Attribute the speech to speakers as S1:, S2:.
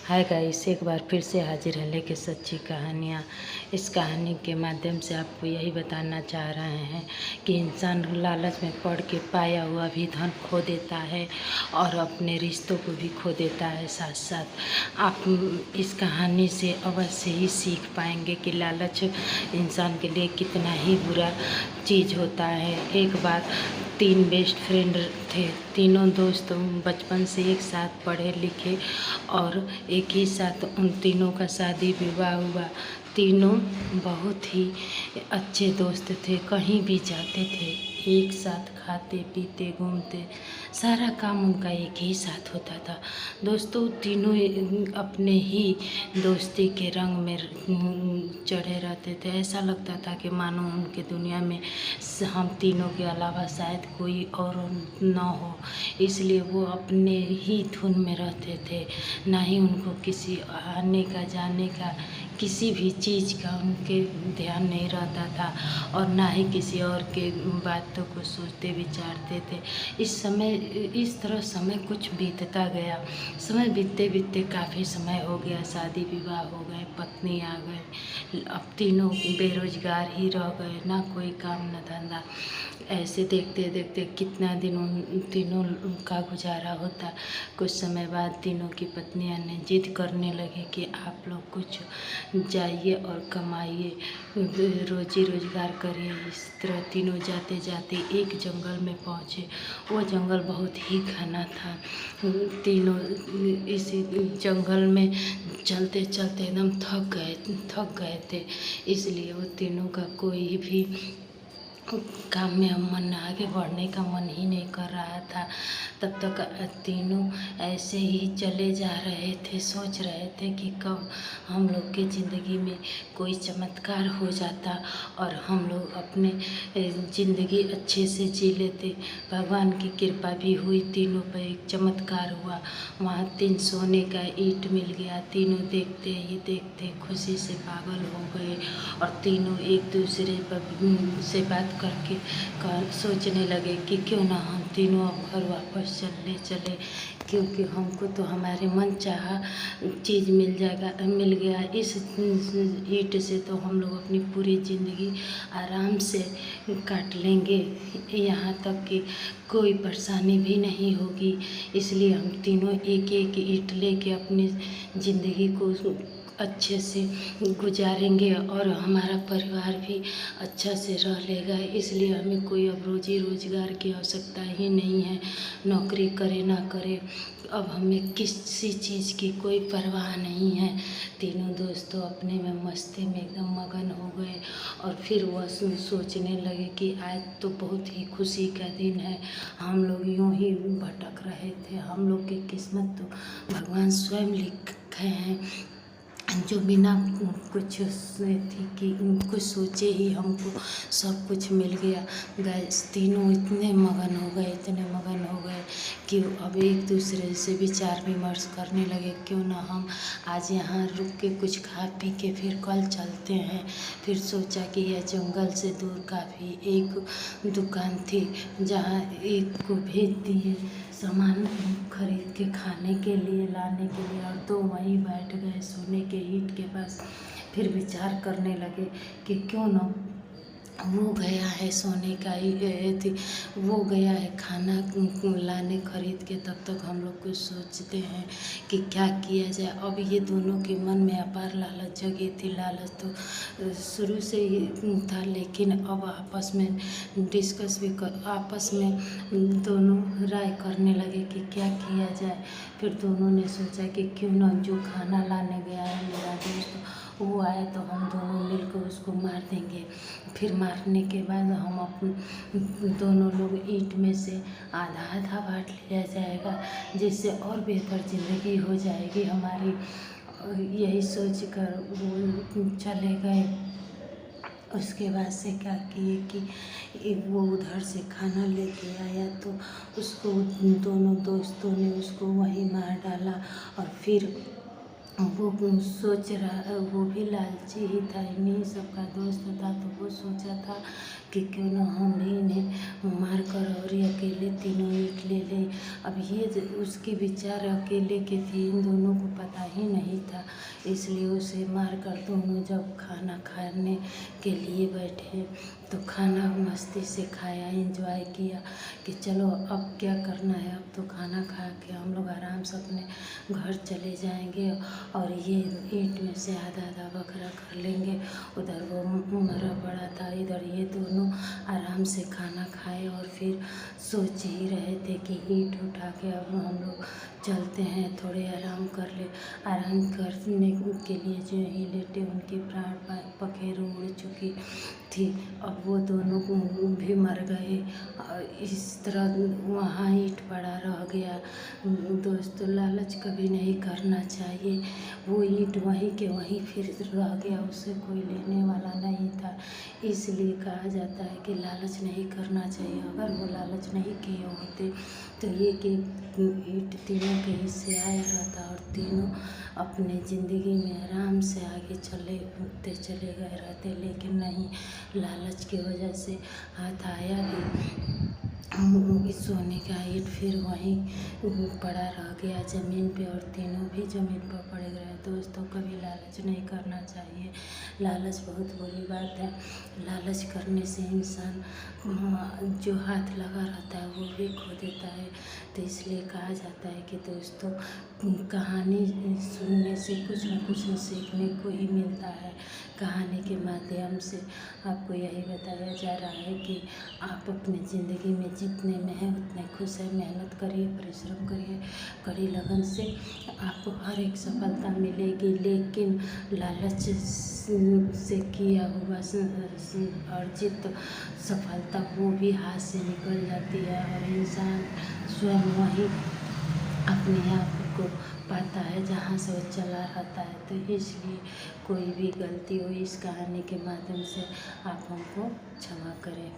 S1: Hi guys, एक बार फिर से हाजिर है लेके सच्ची कहानियाँ। इस कहानी के माध्यम से आपको यही बताना चाह रहे हैं कि इंसान लालच में पड़ के पाया हुआ भी धन खो देता है और अपने रिश्तों को भी खो देता है। साथ साथ आप इस कहानी से अवश्य ही सीख पाएंगे कि लालच इंसान के लिए कितना ही बुरा चीज़ होता है। एक बार 3 बेस्ट फ्रेंड थे। तीनों दोस्त बचपन से एक साथ पढ़े लिखे और एक ही साथ उन तीनों का शादी विवाह हुआ। तीनों बहुत ही अच्छे दोस्त थे, कहीं भी जाते थे एक साथ, खाते पीते घूमते, सारा काम उनका एक ही साथ होता था। दोस्तों तीनों अपने ही दोस्ती के रंग में चढ़े रहते थे। ऐसा लगता था कि मानो उनके दुनिया में हम तीनों के अलावा शायद कोई और न हो, इसलिए वो अपने ही धुन में रहते थे। ना ही उनको किसी आने का जाने का किसी भी चीज़ का उनके ध्यान नहीं रहता था और ना ही किसी और के बातों को सोचते विचारते थे। इस तरह समय कुछ बीतता गया। समय बीतते बीतते काफ़ी समय हो गया, शादी विवाह हो गए, पत्नी आ गए, अब तीनों बेरोजगार ही रह गए, ना कोई काम ना धंधा। ऐसे देखते देखते कितना दिन उन तीनों का गुजारा होता। कुछ समय बाद तीनों की पत्नियां ने जिद करने लगे कि आप लोग कुछ जाइए और कमाइए, रोजी रोजगार करिए। इस तरह तीनों जाते जाते एक जंगल में पहुँचे। वो जंगल बहुत ही घना था। तीनों इसी जंगल में चलते चलते एकदम थक गए थे, इसलिए वो तीनों का कोई भी काम में मन आगे बढ़ने का मन ही नहीं कर रहा था। तब तक तीनों ऐसे ही चले जा रहे थे, सोच रहे थे कि कब हम लोग की ज़िंदगी में कोई चमत्कार हो जाता और हम लोग अपने ज़िंदगी अच्छे से जी लेते। भगवान की कृपा भी हुई, तीनों पर एक चमत्कार हुआ। वहाँ 3 सोने का ईंट मिल गया। तीनों देखते ही देखते खुशी से पागल हो गए और तीनों एक दूसरे पर से बात करके सोचने लगे कि क्यों ना हम तीनों अब घर वापस चले, क्योंकि हमको तो हमारे मन चाहा चीज़ मिल गया। इस ईंट से तो हम लोग अपनी पूरी ज़िंदगी आराम से काट लेंगे, यहाँ तक कि कोई परेशानी भी नहीं होगी। इसलिए हम तीनों एक एक ईंट लेके अपनी ज़िंदगी को अच्छे से गुजारेंगे और हमारा परिवार भी अच्छा से रह लेगा। इसलिए हमें कोई अब रोजी रोजगार की आवश्यकता ही नहीं है, नौकरी करे ना करे, अब हमें किसी चीज़ की कोई परवाह नहीं है। तीनों दोस्तों अपने में मस्ती में एकदम मगन हो गए और फिर वह सोचने लगे कि आज तो बहुत ही खुशी का दिन है, हम लोग यूं ही भटक रहे थे, हम लोग की किस्मत तो भगवान स्वयं लिखे हैं, जो बिना कुछ थी कि कुछ सोचे ही हमको सब कुछ मिल गया। गैस तीनों इतने मगन हो गए कि अब एक दूसरे से विचार विमर्श करने लगे, क्यों ना हम आज यहाँ रुक के कुछ खा पी के फिर कल चलते हैं। फिर सोचा कि यह जंगल से दूर काफ़ी एक दुकान थी, जहाँ एक को भेज दिए सामान खरीद के खाने के लिए, लाने के लिए, और 2 वहीं बैठ गए सोने के ईंट के पास। फिर विचार करने लगे कि क्यों ना वो गया है सोने का थी, वो गया है खाना लाने खरीद के, तब तक हम लोग कुछ सोचते हैं कि क्या किया जाए। अब ये दोनों के मन में अपार लालच जगी थी। लालच तो शुरू से ही था, लेकिन अब आपस में आपस में दोनों राय करने लगे कि क्या किया जाए। फिर दोनों ने सोचा कि क्यों ना जो खाना लाने गया है मेरा दोस्त, वो आए तो हम दोनों मिलकर उसको मार देंगे। फिर मारने के बाद हम दोनों लोग ईंट में से आधा आधा बांट लिया जाएगा, जिससे और बेहतर ज़िंदगी हो जाएगी हमारी। यही सोच कर वो चले गए। उसके बाद से क्या किए कि वो उधर से खाना लेके आया तो उसको दोनों दोस्तों ने उसको वहीं मार डाला और फिर वो सोच रहा, वो भी लालची ही था, इन्हीं सबका दोस्त था, तो वो सोचा था कि क्यों ना हम भी इन्हें मार कर और ये अकेले तीनों ईंट ले लें। अब ये उसके विचार अकेले के थे, इन दोनों को पता ही नहीं था, इसलिए उसे मार कर दोनों जब खाना खाने के लिए बैठे तो खाना मस्ती से खाया, एंजॉय किया कि चलो अब क्या करना है, अब तो खाना खा के हम लोग आराम से अपने घर चले जाएंगे और ये ईंट में से आधा आधा बखरा कर लेंगे। उधर वो मरा पड़ा था, इधर ये दोनों आराम से खाना खाए और फिर सोच ही रहे थे कि ईंट उठा के अब हम लोग चलते हैं, थोड़े आराम कर ले। आराम करने के लिए जो ही लेटे उनके प्राण पखेरु उड़ चुकी थी। अब वो दोनों भी मर गए और इस तरह वहाँ ईंट पड़ा रह गया। दोस्तों, लालच कभी नहीं करना चाहिए। वो ईंट वहीं के वहीं फिर रह गया, उसे कोई लेने वाला नहीं था। इसलिए कहा जाता है कि लालच नहीं करना चाहिए। अगर वो लालच नहीं किए होते तो ये कि ईंट तीनों के हिस्से आया रहता और तीनों अपने ज़िंदगी में आराम से आगे चले उठते चले गए रहते, लेकिन नहीं, लालच की वजह से हाथ आया भी सोने का ईंट फिर वहीं पड़ा रह गया ज़मीन पे और तीनों भी ज़मीन पर पड़े गए। दोस्तों, कभी लालच नहीं करना चाहिए। लालच बहुत बुरी बात है। लालच करने से इंसान जो हाथ लगा रहता है वो भी खो देता है। तो इसलिए कहा जाता है कि दोस्तों, कहानी सुनने से कुछ न कुछ सीखने को ही मिलता है। कहानी के माध्यम से आपको यही बताया जा रहा है कि आप अपनी ज़िंदगी में जितने में हैं उतने खुश हैं, मेहनत करिए, परिश्रम करिए, कड़ी लगन से आपको हर एक सफलता मिलेगी। लेकिन लालच से किया हुआ अर्जित सफलता वो भी हाथ से निकल जाती है और इंसान स्वयं वही अपने आप को पाता है जहाँ से वो चला रहता है। तो इसलिए कोई भी गलती हुई इस कहानी के माध्यम से आप हमको क्षमा करें।